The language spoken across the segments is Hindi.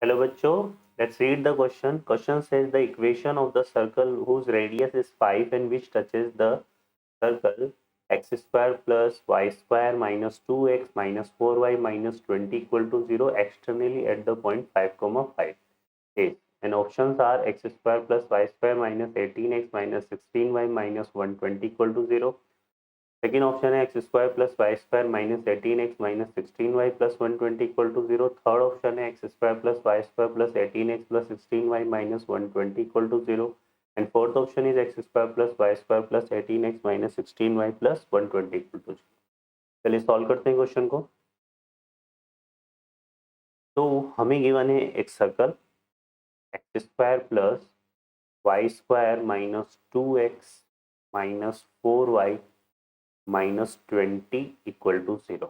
Hello bachcho, let's read the question. Question says the equation of the circle whose radius is 5 and which touches the circle x square plus y square minus 2x minus 4y minus 20 equal to 0 externally at the point 5 comma 5 is. And options are x square plus y square minus 18x minus 16y minus 120 equal to 0. Second option है x square plus y square minus 18x minus 16y plus 120 equal to 0. Third option है x square plus y square plus 18x plus 16y minus 120 equal to 0. And fourth option is x square plus y square plus 18x minus 16y plus 120 equal to 0. चलिए सॉल्व करते हैं क्वेश्चन को। तो हमें गिवन है एक circle x square plus y square minus 2x minus 4y minus 20 equal to 0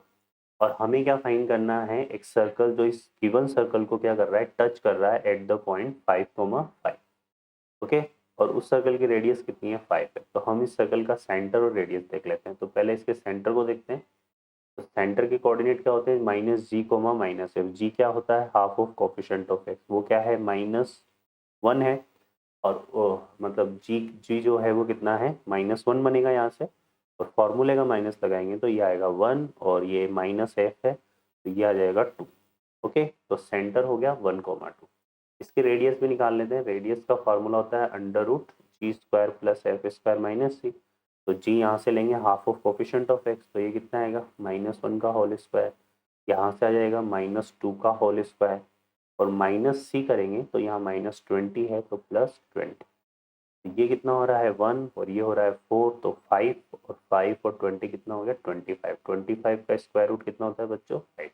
और हमें क्या फाइंड करना है, एक सर्कल जो इस गिवन सर्कल को क्या कर रहा है, टच कर रहा है एट द पॉइंट 5,5। ओके, और उस सर्कल की रेडियस कितनी है, 5 है। तो हम इस सर्कल का सेंटर और रेडियस देख लेते हैं। तो पहले इसके सेंटर को देखते हैं। तो सेंटर के कोऑर्डिनेट क्या होते हैं, माइनस जी कोमा माइनस एफ। जी क्या होता है, half of coefficient of x, वो क्या है -1 है। और मतलब जी जी जो है वो कितना है, -1 बनेगा यहाँ से। और फॉर्मूले का माइनस लगाएंगे तो ये आएगा 1 और ये माइनस एफ है तो ये आ जाएगा 2। ओके, तो सेंटर हो गया 1,2। इसकी रेडियस भी निकाल लेते हैं। रेडियस का फॉर्मूला होता है under root G square plus F square minus C. तो जी यहाँ से लेंगे half of coefficient of X, तो ये कितना आएगा -1 का होल स्क्वायर। यहाँ से आ जाएगा -2 का होल स्क्वायर और माइनस सी करेंगे तो यहाँ -20 है तो +20। ये कितना हो रहा है 1 और ये हो रहा है 4, तो 5 और 5 और 20 कितना हो गया 25। 25 का स्क्वायर रूट कितना होता है बच्चों, 5।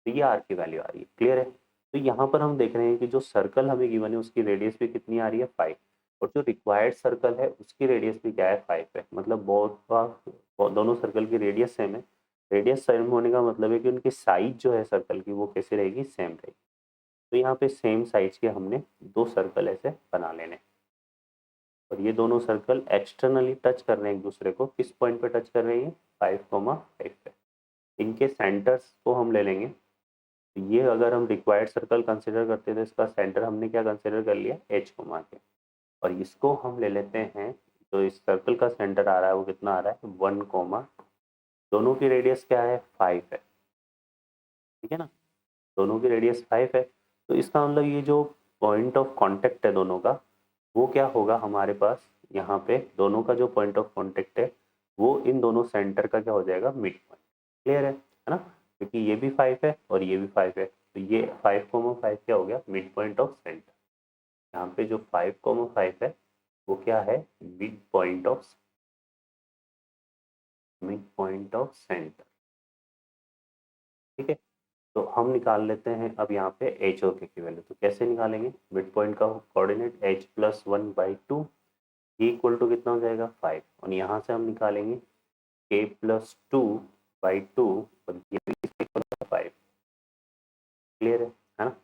तो ये आर की वैल्यू आ रही है। क्लियर है। तो यहाँ पर हम देख रहे हैं कि जो सर्कल हमें गिवन है उसकी रेडियस भी कितनी आ रही है, 5। और जो रिक्वायर्ड सर्कल है उसकी रेडियस भी क्या है, 5 है। मतलब दोनों सर्कल की रेडियस सेम है। रेडियस सेम होने का मतलब है कि उनकी साइज जो है सर्कल की वो कैसे रहेगी, सेम रहेगी। तो यहाँ पे सेम साइज के हमने दो सर्कल ऐसे बना लेने। और ये दोनों सर्कल एक्सटर्नली टच कर रहे हैं एक दूसरे को। किस पॉइंट पे टच कर रहे हैं, 5,5 पे। इनके सेंटर्स को हम ले लेंगे। तो ये अगर हम रिक्वायर्ड सर्कल कंसिडर करते हैं तो इसका सेंटर हमने क्या कंसिडर कर लिया, एच को मान के। और इसको हम ले लेते हैं, तो इस सर्कल का सेंटर आ रहा है वो कितना आ रहा है, 1, दोनों की रेडियस क्या है, 5 है। ठीक है ना, दोनों की रेडियस 5 है। तो इसका मतलब ये जो पॉइंट ऑफ कांटेक्ट है दोनों का, वो क्या होगा हमारे पास, यहाँ पे दोनों का जो पॉइंट ऑफ कांटेक्ट है वो इन दोनों सेंटर का क्या हो जाएगा, मिड पॉइंट। क्लियर है ना, क्योंकि ये भी 5 है और ये भी 5 है तो ये 5,5 क्या हो गया, मिड पॉइंट ऑफ सेंटर। यहाँ पे जो 5,5 है वो क्या है, मिड पॉइंट ऑफ सेंटर। ठीक है, तो हम निकाल लेते हैं अब यहाँ पे एच और के की वैल्यू। तो कैसे निकालेंगे, मिड पॉइंट का कोऑर्डिनेट h+1/2, ये इक्वल टू कितना हो जाएगा, 5। और यहाँ से हम निकालेंगे k+2/2 और ये भी इक्वल टू 5। क्लियर है ना।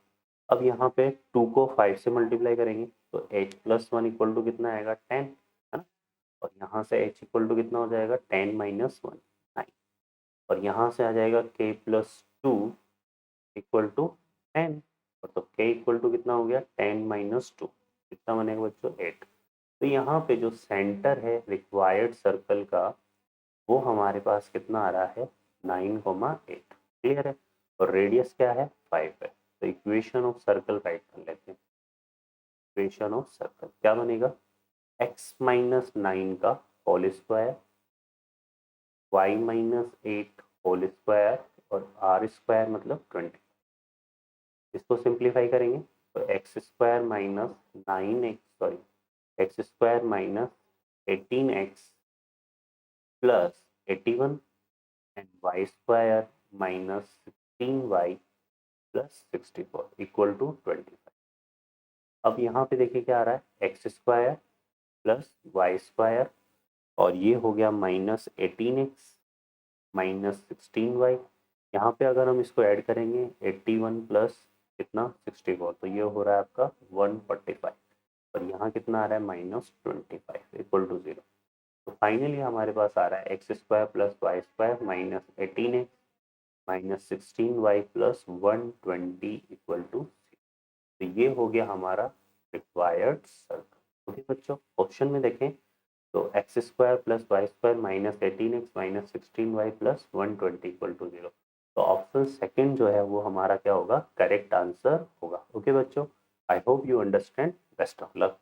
अब यहाँ पे 2 को 5 से मल्टीप्लाई करेंगे तो h+1 इक्वल टू कितना आएगा, 10, है ना। और यहाँ से h इक्वल टू कितना हो जाएगा, 10 - 1, 9। और यहाँ से आ जाएगा k+2 इक्वल टू 10। और तो k इक्वल टू कितना हो गया, 10 - 2, कितना बनेगा बच्चों, 8। तो यहाँ पे जो सेंटर है रिक्वायर्ड सर्कल का वो हमारे पास कितना आ रहा है, 9,8। क्लियर है। और रेडियस क्या है, 5 है। तो इक्वेशन ऑफ सर्कल राइट कर लेते हैं। इक्वेशन ऑफ सर्कल क्या बनेगा, x-9 का whole square, y-8 whole square और r स्क्वायर मतलब 20। इसको सिंप्लीफाई करेंगे तो x square minus 9x, sorry, x square minus 18x plus 81 and y square minus 16y plus 64 equal to 25। अब यहाँ पे देखिए क्या आ रहा है, x square plus y square और ये हो गया -18x माइनस 16y। यहाँ पे अगर हम इसको ऐड करेंगे 81 प्लस कितना, 64, तो ये हो रहा है आपका 145। और यहाँ कितना आ रहा है, -25 इक्वल टू 0। तो फाइनली हमारे पास आ रहा है x square plus y square minus 18x minus 16y plus 120 equal to ये हो गया हमारा रिक्वायर्ड सर्कल। ओके बच्चों, क्वेश्चन में देखें तो x square plus y square minus 18x minus 16y plus 120 equal to 0। तो ऑप्शन सेकंड जो है वो हमारा क्या होगा, करेक्ट आंसर होगा। ओके बच्चों, I hope you understand. Best of luck.